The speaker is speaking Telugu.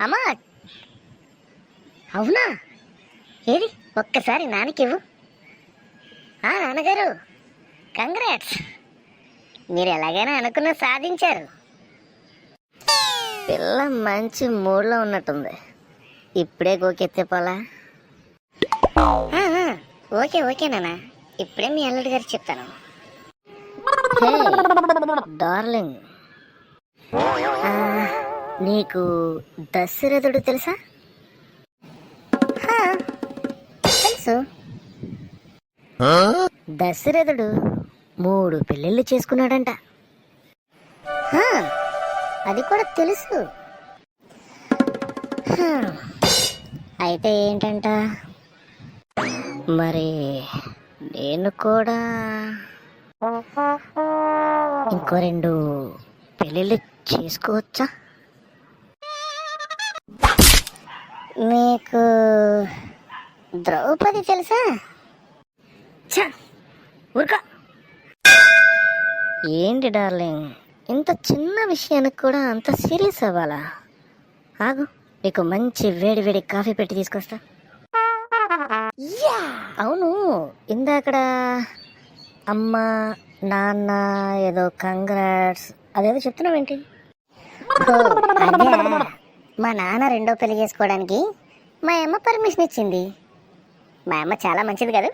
అమ్మా, అవునా? ఏది ఒక్కసారి నాన్నకివ్వు. నాన్నగారు, కంగ్రాట్స్, మీరు ఎలాగైనా అనుకున్న సాధించారు. పిల్ల మంచి మూడ్లో ఉన్నట్టుంది. ఇప్పుడే గోకెత్తిపోలా. ఓకే ఓకే నాన్న, ఇప్పుడే మీ అల్లుడి గారు చెప్తాను. డార్లింగ్, నీకు దశరథుడు తెలుసా? తెలుసు. దశరథుడు 3 పెళ్ళిళ్ళు చేసుకున్నాడంట. అది కూడా తెలుసు. అయితే ఏంటంట, మరి నేను కూడా ఇంకో 2 పెళ్ళిళ్ళు చేసుకోవచ్చా? మీకు ద్రౌపది తెలుసా? ఊరుకో. ఏంటి డార్లింగ్, ఇంత చిన్న విషయానికి కూడా అంత సీరియస్ అవ్వాలా? ఆగు, నీకు మంచి వేడి వేడి కాఫీ పెట్టి తీసుకొస్తా. అవును, ఇందాకడ అమ్మ నాన్న ఏదో కంగ్రాట్స్ అదేదో చెప్తున్నావేంటి? అదే, మా నాన్న 2వ పెళ్లి చేసుకోవడానికి మా అమ్మ పర్మిషన్ ఇచ్చింది. మా అమ్మ చాలా మంచిది కదా.